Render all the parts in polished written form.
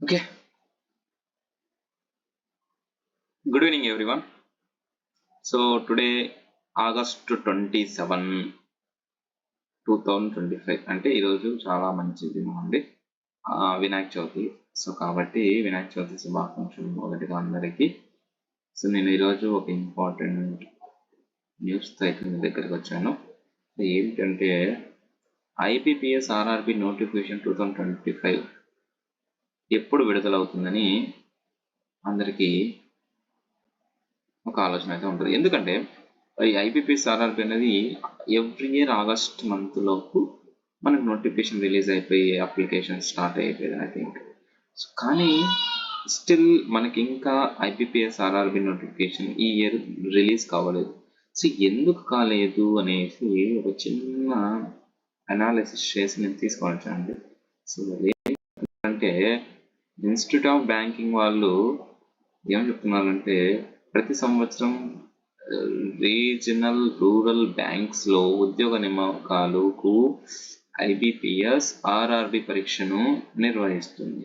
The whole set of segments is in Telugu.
Okay. Good evening, everyone. So today, August 27, 2025 అంటే ఈరోజు చాలా మంచి దినం అండి. వినాయక చవితి. సో కాబట్టి వినాయక చవితి శుభాకాంక్షలు మొదటిగా అందరికీ. సో నేను ఈరోజు ఒక ఇంపార్టెంట్ న్యూస్తో అయితే మీ దగ్గరికి వచ్చాను. ఏంటంటే ఐబీపీఎస్ ఆర్ఆర్బి నోటిఫికేషన్ 2025 ఎప్పుడు విడుదలవుతుందని అందరికీ ఒక ఆలోచన అయితే ఉంటుంది. ఎందుకంటే ఈ ఐబీపీఎస్ ఆర్ఆర్బి అనేది ఎవ్రీ ఇయర్ ఆగస్ట్ మంత్ లోపు మనకు నోటిఫికేషన్ రిలీజ్ అయిపోయి అప్లికేషన్ స్టార్ట్ అయిపోయింది ఐ థింక్. కానీ స్టిల్ మనకి ఇంకా ఐబీపీఎస్ ఆర్ఆర్బి నోటిఫికేషన్ ఈ ఇయర్ రిలీజ్ కావలేదు. సో ఎందుకు కాలేదు అనేసి ఒక చిన్న అనాలిసిస్ చేసి నేను తీసుకొచ్చానండి. సో ఏంటంటే ఇన్స్టిట్యూట్ ఆఫ్ బ్యాంకింగ్ వాళ్ళు ఏం చెప్తున్నారంటే ప్రతి సంవత్సరం రీజనల్ రూరల్ బ్యాంక్స్లో ఉద్యోగ నియామకాలకు ఐబీపీఎస్ ఆర్ఆర్బి పరీక్షను నిర్వహిస్తుంది.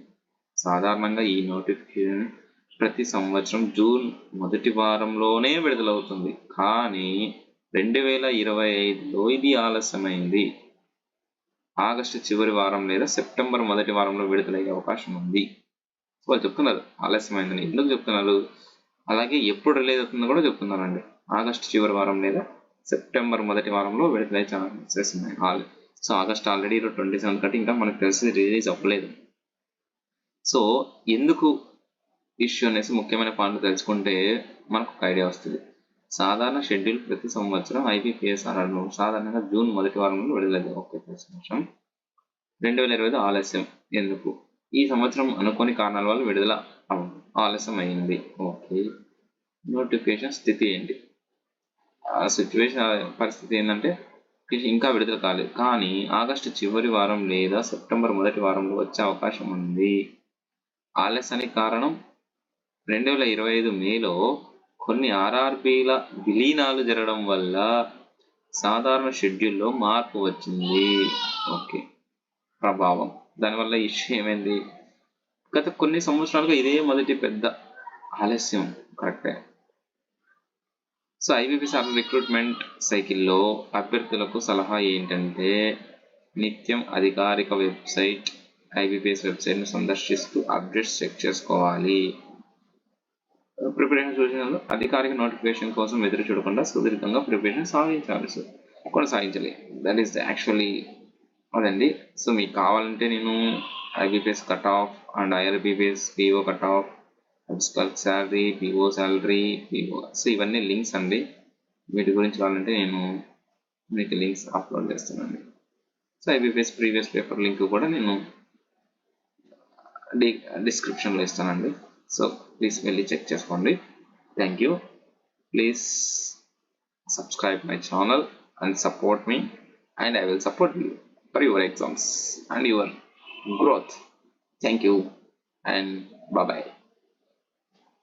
సాధారణంగా ఈ నోటిఫికేషన్ ప్రతి సంవత్సరం జూన్ మొదటి వారంలోనే విడుదలవుతుంది. కానీ 2025లో ఇది ఆలస్యమైంది. ఆగస్టు చివరి వారం లేదా సెప్టెంబర్ మొదటి వారంలో విడుదలయ్యే అవకాశం ఉంది. వాళ్ళు చెప్తున్నారు ఆలస్యమైందని. ఎందుకు చెప్తున్నారు? అలాగే ఎప్పుడు రిలీజ్ అవుతుందో కూడా చెప్తున్నారండి. ఆగస్టు చివరి వారం లేదా సెప్టెంబర్ మొదటి వారంలో విడుదలయ్యే ఛాన్సెస్ ఉన్నాయి. సో ఆగస్ట్ ఆల్రెడీ 27 కంటే ఇంకా మనకు తెలిసి రిలీజ్ అవ్వలేదు. సో ఎందుకు ఇష్యూ అనేసి ముఖ్యమైన పాయింట్లు తెలుసుకుంటే మనకు ఒక ఐడియా వస్తుంది. సాధారణ షెడ్యూల్ ప్రతి సంవత్సరం ఐబీపీఎస్ ఆర్ఆర్బి సాధారణంగా జూన్ మొదటి వారంలో విడుదలయ్యేది. ఓకే, ప్రతి సంవత్సరం 2025 ఆలస్యం ఎందుకు? ఈ సంవత్సరం అనుకోని కారణాల వల్ల విడుదల ఆలస్యం అయింది. ఓకే, నోటిఫికేషన్ స్థితి ఏంటి? పరిస్థితి ఏంటంటే ఇంకా విడుదల కాలేదు, కానీ ఆగస్టు చివరి వారం లేదా సెప్టెంబర్ మొదటి వారంలో వచ్చే అవకాశం ఉంది. ఆలస్యానికి కారణం 2025 మేలో కొన్ని ఆర్ఆర్బీల విలీనాలు జరగడం వల్ల సాధారణ షెడ్యూల్లో మార్పు వచ్చింది. ఓకే, ప్రభావం దానివల్ల ఇష్యూ ఏమైంది? గత కొన్ని సంవత్సరాలుగా ఇదే మొదటి పెద్ద ఆలస్యం. కరెక్టే. సో ఐబీపీఎస్ రిక్రూట్మెంట్ సైకిల్లో అభ్యర్థులకు సలహా ఏంటంటే నిత్యం అధికారిక వెబ్సైట్ ఐబీపీఎస్ వెబ్సైట్ను సందర్శిస్తూ అప్డేట్స్ చెక్ చేసుకోవాలి. ప్రిపరేషన్ సూచనలు అధికారిక నోటిఫికేషన్ కోసం ఎదురు చూడకుండా సుదీర్ఘంగా ప్రిపరేషన్ కొనసాగించాలి. దట్ ఈస్ యాక్చువల్లీ అదండి. సో మీకు కావాలంటే నేను IBPS cut off and IRBPS PO cut off, salary, PO salary, PO, so ఇవన్నీ లింక్స్ అండి. వీటి గురించి కావాలంటే నేను మీకు లింక్స్ అప్లోడ్ చేస్తానండి. So IBPS previous paper link కూడా నేను డిస్క్రిప్షన్లో ఇస్తానండి. సో ప్లీజ్ వెళ్ళి చెక్ చేసుకోండి. Thank you. Please subscribe my channel and support me, and I will support you for your exams and your growth. Thank you and bye bye.